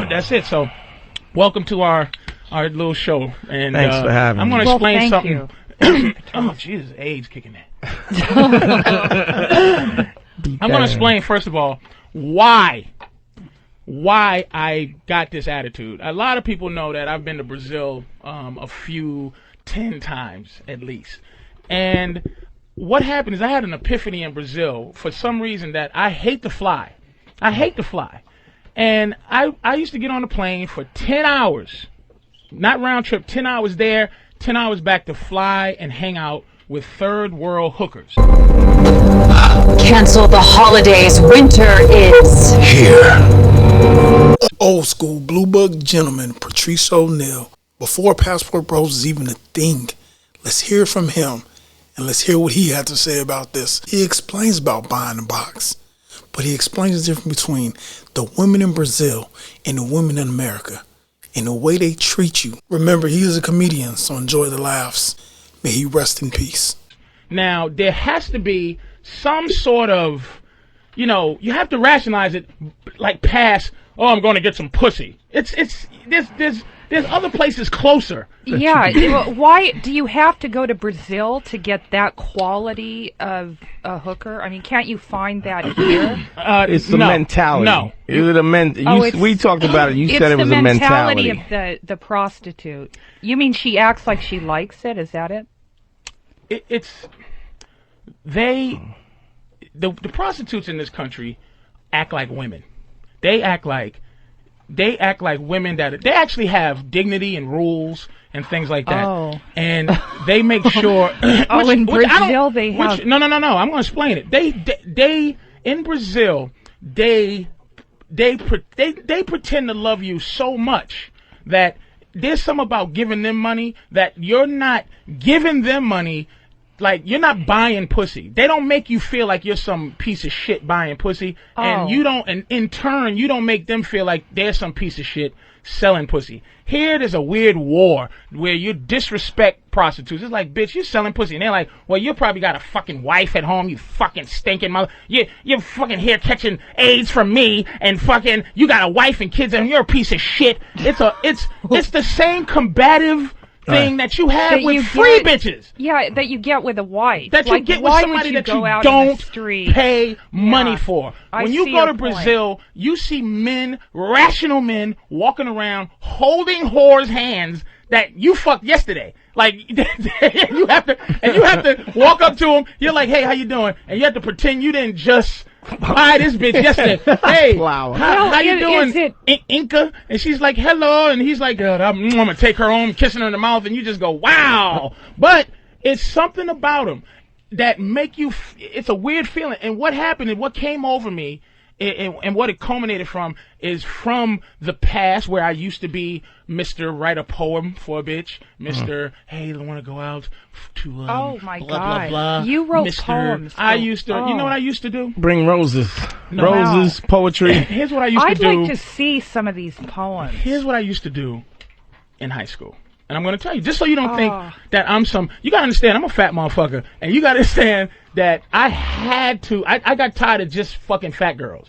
that's it. So, welcome to our little show. And thanks for having me. I'm going to explain something. Oh, Jesus, AIDS kicking in. I'm going to explain, first of all, why I got this attitude. A lot of people know that I've been to Brazil 10 times at least. And what happened is I had an epiphany in Brazil for some reason that I hate to fly. I hate to fly. And I used to get on the plane for 10 hours, not round trip, 10 hours there, 10 hours back to fly and hang out with third world hookers. Cancel the holidays. Winter is here. Old school blue bug gentleman, Patrice O'Neal. Before Passport Bros is even a thing, let's hear from him and let's hear what he had to say about this. He explains about buying a box, but he explains the difference between the women in Brazil and the women in America and the way they treat you. Remember, he is a comedian, so enjoy the laughs. May he rest in peace. Now, there has to be some sort of, you have to rationalize it like past, oh, I'm going to get some pussy. There's other places closer. Yeah. Why do you have to go to Brazil to get that quality of a hooker? I mean, can't you find that here? It's the mentality. No. We talked about it. You said it was a mentality. It's the mentality of the prostitute. You mean she acts like she likes it? Is that it? The prostitutes in this country act like women. They act like women that they actually have dignity and rules and things like that. Oh. And they make sure. In Brazil they have. No. I'm going to explain it. They in Brazil they pretend to love you so much that there's something about giving them money that you're not giving them money. Like, you're not buying pussy. They don't make you feel like you're some piece of shit buying pussy. And in turn, you don't make them feel like they're some piece of shit selling pussy. Here, there's a weird war where you disrespect prostitutes. It's like, bitch, you're selling pussy. And they're like, well, you probably got a fucking wife at home, you fucking stinking mother. You're fucking here catching AIDS from me, and fucking, you got a wife and kids, and you're a piece of shit. It's the same combative thing that you have with free bitches. Yeah, that you get with a wife. That you get with somebody that you don't pay money for. When you go to Brazil, you see men, rational men, walking around holding whores' hands that you fucked yesterday. Like, you have to walk up to them. You're like, hey, how you doing? And you have to pretend you didn't just buy this bitch yesterday. Hey, how you doing, Inca? And she's like, hello. And he's like, I'm gonna take her home, kissing her in the mouth. And you just go, wow. But it's something about them that make you. It's a weird feeling. And what happened and what came over me, and what it culminated from is from the past where I used to be Mr. Write a poem for a bitch, Mr. Hey, I want to go out to oh my blah, God, blah, blah. You wrote Mr. poems. I used to, you know what I used to do? Bring roses, No. poetry. Here's what I used to do. I'd like to see some of these poems. Here's what I used to do in high school. And I'm going to tell you, just so you don't think that I'm some, you got to understand, I'm a fat motherfucker. And you got to understand that I had to, I got tired of just fucking fat girls.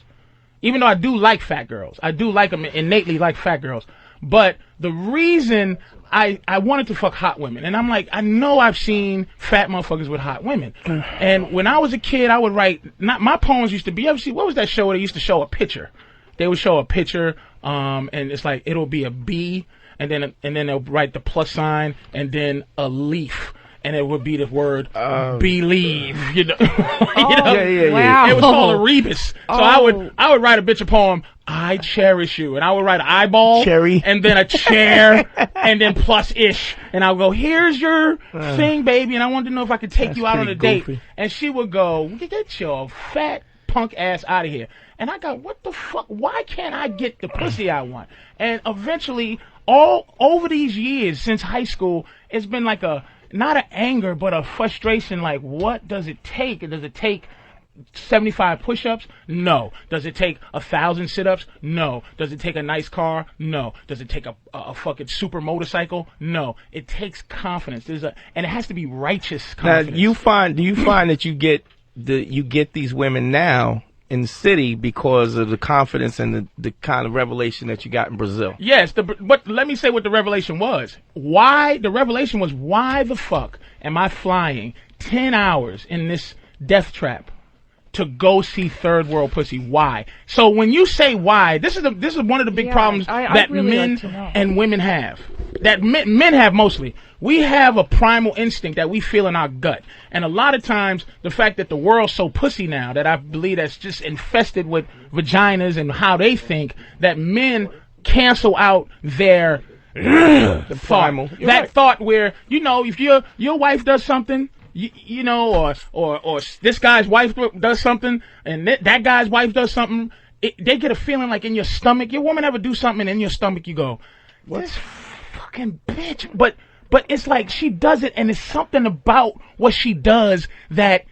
Even though I do like fat girls. I do like them, innately like fat girls. But the reason I wanted to fuck hot women, and I'm like, I know I've seen fat motherfuckers with hot women. And when I was a kid, I would write, my poems used to be, what was that show where they used to show a picture? They would show a picture, and it's like, it'll be a bee, and then they'll write the plus sign, and then a leaf. And it would be the word believe, Wow. It was called a rebus. So I would write a bitch a poem, I cherish you. And I would write an eyeball. Cherry. And then a chair. And then plus ish. And I would go, here's your thing, baby. And I wanted to know if I could take you out on a date. And she would go, get your fat punk ass out of here. And I got, what the fuck? Why can't I get the pussy I want? And eventually, all over these years since high school, it's been like not an anger, but a frustration, like, what does it take? Does it take 75 push-ups? No. Does it take 1,000 sit-ups? No. Does it take a nice car? No. Does it take a fucking super motorcycle? No. It takes confidence. And it has to be righteous confidence. Now, do you find that you get these women now in the city because of the confidence and the kind of revelation that you got in Brazil. Yes, but let me say what the revelation was. Why the fuck am I flying 10 hours in this death trap to go see third world pussy? Why? So when you say why, this is one of the big problems that really men and women have. That men have mostly. We have a primal instinct that we feel in our gut. And a lot of times, the fact that the world's so pussy now, that I believe that's just infested with vaginas and how they think, that men cancel out their the primal. Thought where, if your wife does something, or this guy's wife does something, and that guy's wife does something, they get a feeling like in your stomach. Your woman ever do something, and in your stomach you go, this fucking bitch. But it's like she does it, and it's something about what she does that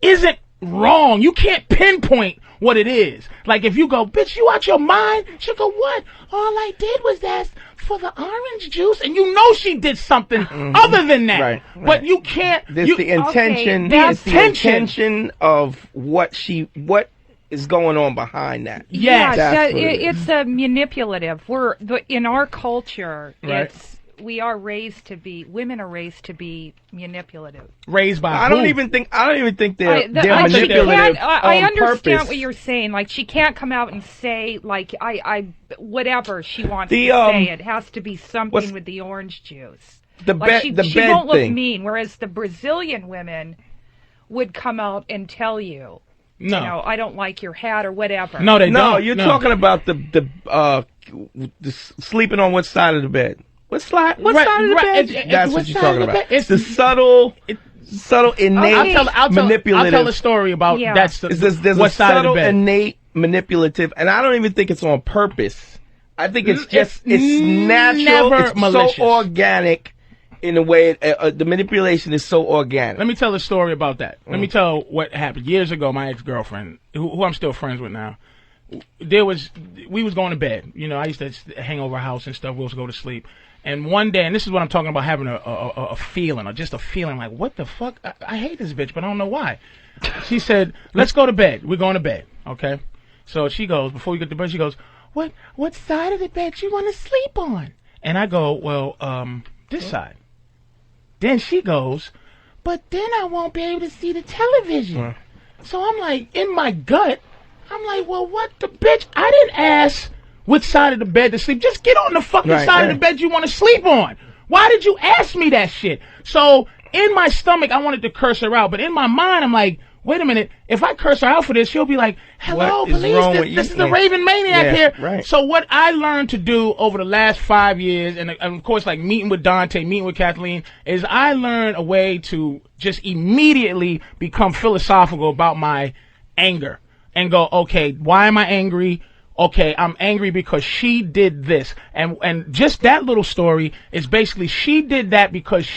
isn't wrong. You can't pinpoint what it is. Like if you go, bitch, you out your mind? She'll go, what? All I did was ask for the orange juice, and she did something other than that. Right. But you can't. There's the intention. Okay, the intention of what is going on behind that. Yes. Yeah, it's a manipulative. In our culture, right. Women are raised to be manipulative. Raised by I don't even think they're manipulative. I understand purpose. what you're saying. Like she can't come out and say like I whatever she wants to say. It has to be something with the orange juice. She won't look mean. Whereas the Brazilian women would come out and tell you, I don't like your hat or whatever. No, they don't. No, you're talking about the sleeping on what side of the bed. What side of the bed? That's what you're talking about. It's the subtle, innate, manipulative. I'll tell a story about that's there's what a side subtle, of the bed. innate, manipulative, and I don't even think it's on purpose. I think it's natural. It's malicious. So organic in a way. The manipulation is so organic. Let me tell a story about that. Let me tell what happened years ago. My ex-girlfriend, who I'm still friends with now, we was going to bed. I used to hang over her house and stuff. We was go to sleep. And one day, and this is what I'm talking about, having a feeling, or just a feeling like, what the fuck? I hate this bitch, but I don't know why. She said, let's go to bed. We're going to bed, okay? So she goes, before we get to bed, she goes, what side of the bed you want to sleep on? And I go, well, this side. Then she goes, but then I won't be able to see the television. So I'm like, in my gut, I'm like, well, what the bitch? I didn't ask which side of the bed to sleep. Just get on the fucking side of the bed you want to sleep on. Why did you ask me that shit? So in my stomach, I wanted to curse her out, but in my mind, I'm like, wait a minute. If I curse her out for this, she'll be like, hello, police. This is the Raven Maniac here. Right. So what I learned to do over the last 5 years, and of course, like meeting with Dante, meeting with Kathleen, is I learned a way to just immediately become philosophical about my anger and go, okay, why am I angry? Okay, I'm angry because she did this. And just that little story is basically she did that because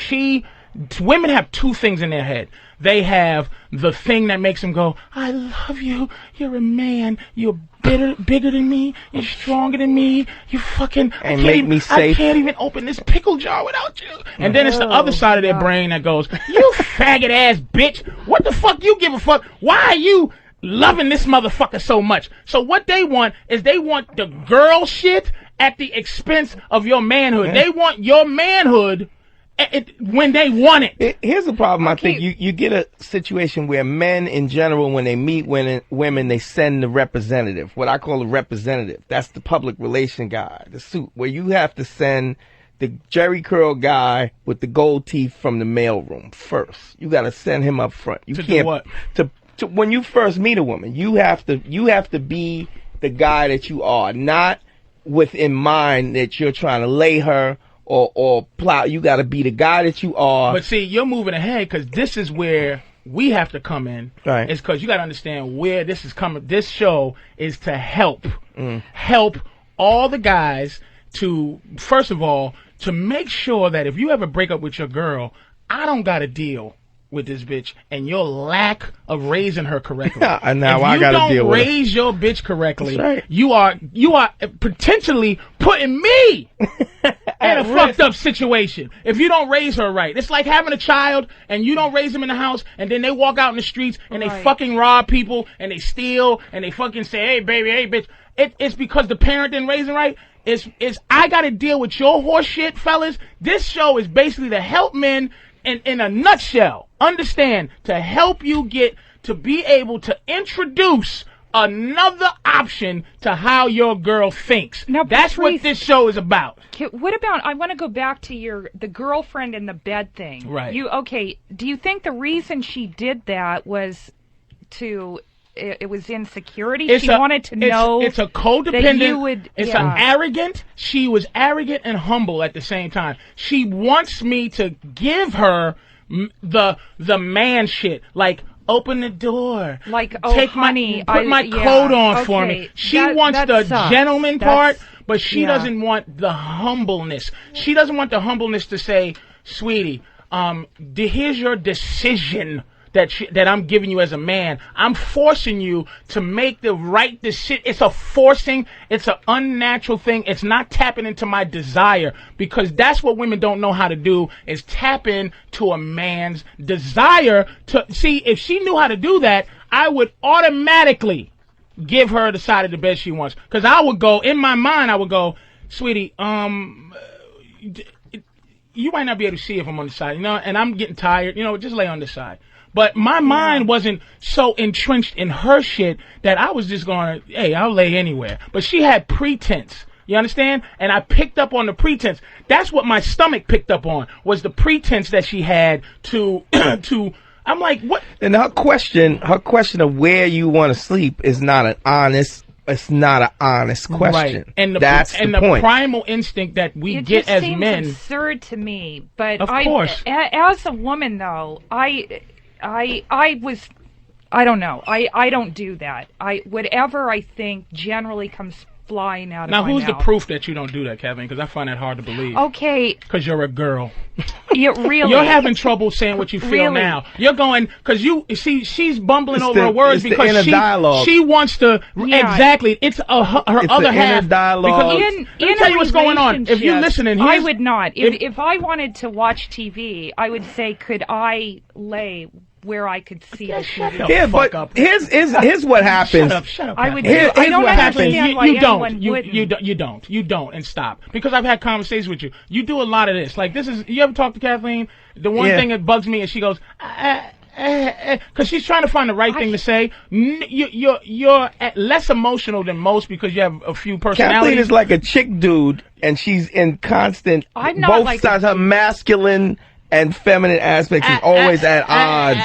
women have two things in their head. They have the thing that makes them go, I love you, you're a man, you're bigger than me, you're stronger than me, you fucking, and make me safe. I can't even open this pickle jar without you. And then it's the other side of their brain that goes, you faggot ass bitch, what the fuck you give a fuck? Why are you loving this motherfucker so much? So what they want is they want the girl shit at the expense of your manhood. They want your manhood when they want it. Here's the problem. I think you get a situation where men in general, when they meet women, they send the representative, what I call a representative. That's the public relation guy, the suit, where you have to send the Jerry curl guy with the gold teeth from the mailroom first. You got to send him up front. You can't do what? To when you first meet a woman, you have to be the guy that you are, not within mind that you're trying to lay her or plow. You got to be the guy that you are. But see, you're moving ahead because this is where we have to come in. Right. It's because you got to understand where this is coming. This show is to help all the guys to, first of all, to make sure that if you ever break up with your girl, I don't got to deal with this bitch and your lack of raising her correctly. And now I got to deal with it. If you don't raise your bitch correctly, right. you are potentially putting me in a fucked up situation if you don't raise her right. It's like having a child and you don't raise them in the house, and then they walk out in the streets and they fucking rob people and they steal and they fucking say, hey baby, hey bitch. It's because the parent didn't raise them right. It's I gotta deal with your horse shit, fellas. This show is basically to help men in a nutshell. Understand, to help you get to be able to introduce another option to how your girl thinks. Now, that's Patrice, what this show is about. What about, I want to go back to the girlfriend in the bed thing. Right. Do you think the reason she did that was it was insecurity? She wanted to know. It's a codependent. An arrogant. She was arrogant and humble at the same time. She wants me to give her the man shit, like open the door, like put my coat on for me. She wants the gentleman part, but she doesn't want the humbleness. She doesn't want the humbleness to say, sweetie, here's your decision that I'm giving you as a man. I'm forcing you to make the right decision. It's a forcing. It's an unnatural thing. It's not tapping into my desire, because that's what women don't know how to do, is tap into a man's desire. To see, if she knew how to do that, I would automatically give her the side of the bed she wants. Because I would go, in my mind, I would go, sweetie, you might not be able to see if I'm on the side, and I'm getting tired, just lay on the side. But my mind wasn't so entrenched in her shit that I was just going, hey, I'll lay anywhere. But she had pretense. You understand? And I picked up on the pretense. That's what my stomach picked up on, was the pretense that she had to I'm like, what? And her question of where you want to sleep is not an honest question. Right. And the primal instinct that we get as men. It absurd to me. But of course. As a woman, though, I don't know. I don't do that. Whatever I think generally comes flying out of my mouth. Now, who's the proof that you don't do that, Kevin? Because I find that hard to believe. Okay. Because you're a girl. Really? You're having trouble saying what you feel now. You're going, because she's bumbling over her words because she wants to, exactly. It's her other half. Dialogue. Let me tell you what's going on. If you're listening, I would not. If I wanted to watch TV, I would say, could I lay where I could see the TV? Here's what happens. Shut up. I don't understand why anyone wouldn't. You don't, and stop. Because I've had conversations with you. You do a lot of this. Like, you ever talk to Kathleen? The one thing that bugs me is she goes, because she's trying to find the right thing to say. You're less emotional than most because you have a few personalities. Kathleen is like a chick dude, and she's in constant, both sides, her masculine and feminine aspects is always at odds.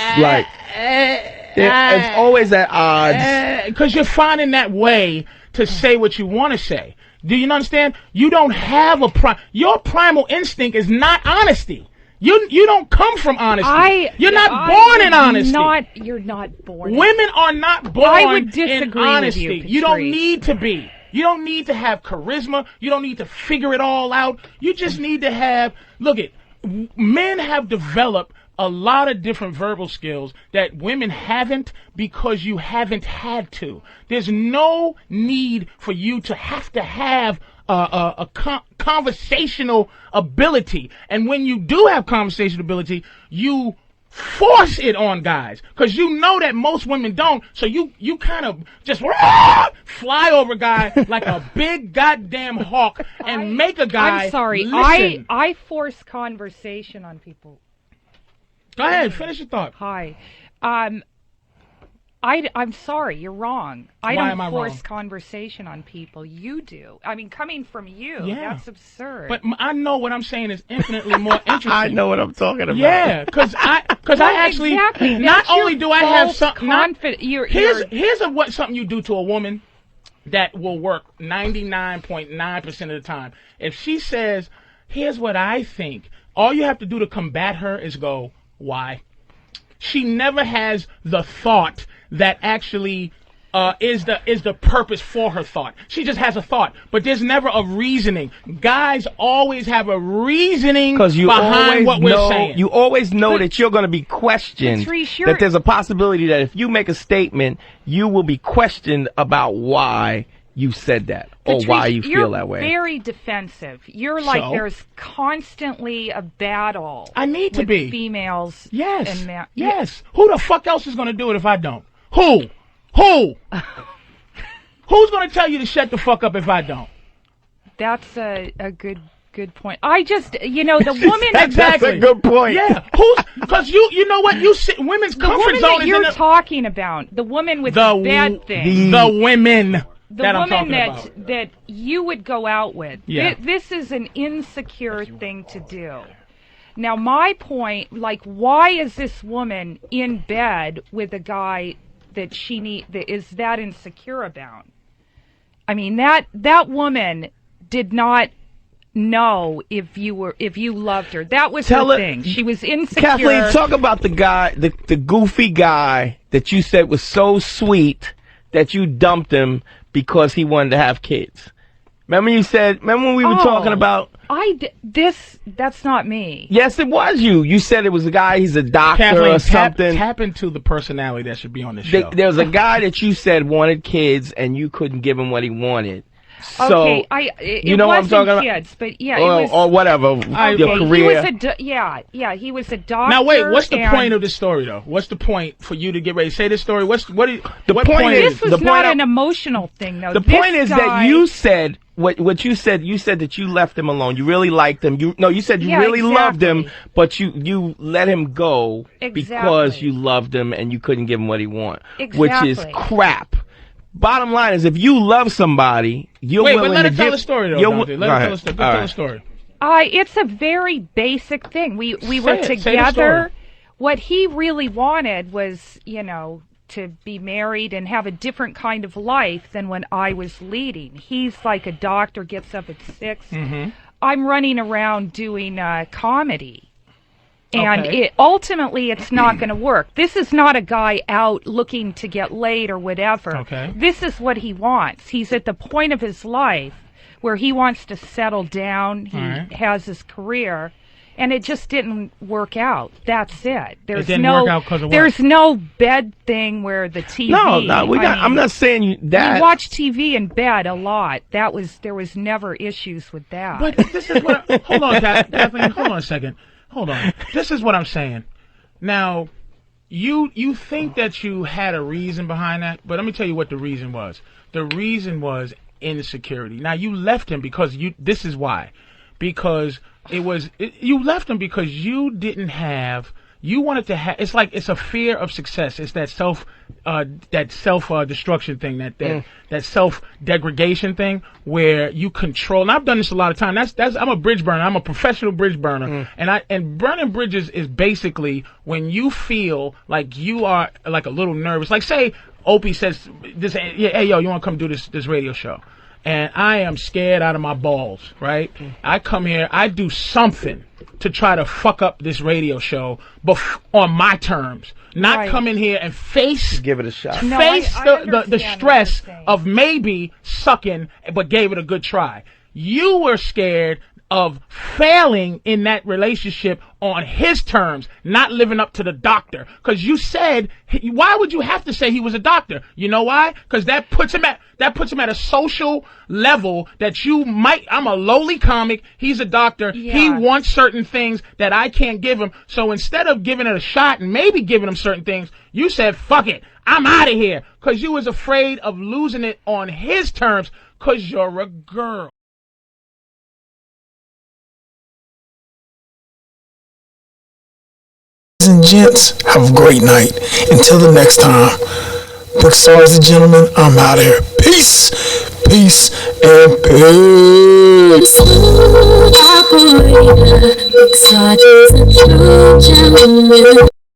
It's always at odds. Because you're finding that way to say what you want to say. Do you understand? You don't have your primal instinct is not honesty. You don't come from honesty. You're not born in honesty. You're not born. Women are not born in honesty. With you, you don't need to be. You don't need to have charisma. You don't need to figure it all out. You just need to have, men have developed a lot of different verbal skills that women haven't, because you haven't had to. There's no need for you to have a conversational ability. And when you do have conversational ability, you force it on guys, because you know that most women don't. So you kind of just fly over a guy like a big goddamn hawk and make a guy. I'm sorry. Listen. I force conversation on people. Go ahead, finish your thought. Hi. I'm sorry, you're wrong. I don't force conversation on people. You do. I mean, coming from you, that's absurd. But I know what I'm saying is infinitely more interesting. I know what I'm talking about. Yeah, because I actually, not only do I have something, here's something you do to a woman that will work 99.9% of the time. If she says, here's what I think, all you have to do to combat her is go, why? She never has the thought that actually is the purpose for her thought. She just has a thought, but there's never a reasoning. Guys always have a reasoning behind what we're saying. You always know that you're going to be questioned. Patrice, that there's a possibility that if you make a statement, you will be questioned about why you said that, Patrice, or why you feel that way. You're very defensive. You're like, there's constantly a battle. I need to be. Females. Yes. And yes. Who the fuck else is going to do it if I don't? Who? Who's going to tell you to shut the fuck up if I don't? That's a good point. I just, the woman. Exactly. That's a good point. Yeah. Because you know what? Women's comfort zone that you're talking about. The woman with the bad thing. The women. The woman that you would go out with. Yeah. This is an insecure thing to do. Now, my point, why is this woman in bed with a guy that that is that insecure about? I mean, that woman did not know if you loved her. That was her thing. She was insecure. Kathleen, talk about the guy, the goofy guy that you said was so sweet that you dumped him because he wanted to have kids. Remember when we were talking about... That's not me. Yes, it was you. You said it was a guy, he's a doctor Kathleen, or something. Tap into the personality that should be on the show. There was a guy that you said wanted kids and you couldn't give him what he wanted. So, okay, you know what I'm talking about? Kids, but yeah, or whatever. Your career. He was a doctor. Now wait, what's the point of this story though? What's the point for you to get ready to say this story? The point is this was not an emotional thing though. The point is that you said what you said. You said that you left him alone. You really liked him. You said you really loved him, but you let him go because you loved him and you couldn't give him what he wanted, which is crap. Bottom line is, if you love somebody, you're willing to give... Wait, let her tell the story, though, Dante. Let her tell the story. It's a very basic thing. We were together. What he really wanted was, to be married and have a different kind of life than when I was leading. He's like a doctor, gets up at 6. Mm-hmm. I'm running around doing comedy. And ultimately, it's not going to work. This is not a guy out looking to get laid or whatever. Okay. This is what he wants. He's at the point of his life where he wants to settle down. He has his career, and it just didn't work out. That's it. It didn't work out because of what? There's no bed thing where the TV. I'm not saying that. We watch TV in bed a lot. There was never issues with that. But this is what. Hold on, Kathleen. Hold on a second. Hold on. This is what I'm saying. Now, you think that you had a reason behind that, but let me tell you what the reason was. The reason was insecurity. Now, you left him because this is why. Because you left him because you didn't have... You wanted to have. It's a fear of success. It's that self destruction thing, that self degradation thing where you control. And I've done this a lot of times. I'm a bridge burner. I'm a professional bridge burner. And burning bridges is basically when you feel like you are like a little nervous. Like say Opie says this. Hey yo, you want to come do this radio show? And I am scared out of my balls. Right? I come here. I do something to try to fuck up this radio show, but on my terms. Not come in here and give it a shot. Face the stress of maybe sucking, but gave it a good try. You were scared of failing in that relationship on his terms, not living up to the doctor. Because you said, why would you have to say he was a doctor? You know why? Because that puts him at a social level that you might. I'm a lowly comic. He's a doctor. Yeah. He wants certain things that I can't give him. So instead of giving it a shot and maybe giving him certain things, you said, fuck it, I'm out of here. Because you was afraid of losing it on his terms because you're a girl. Ladies and gents, have a great night. Until the next time. But Sarge the gentleman, I'm out of here. Peace, peace, and peace. Smooth operator, Sarge is a true gentleman.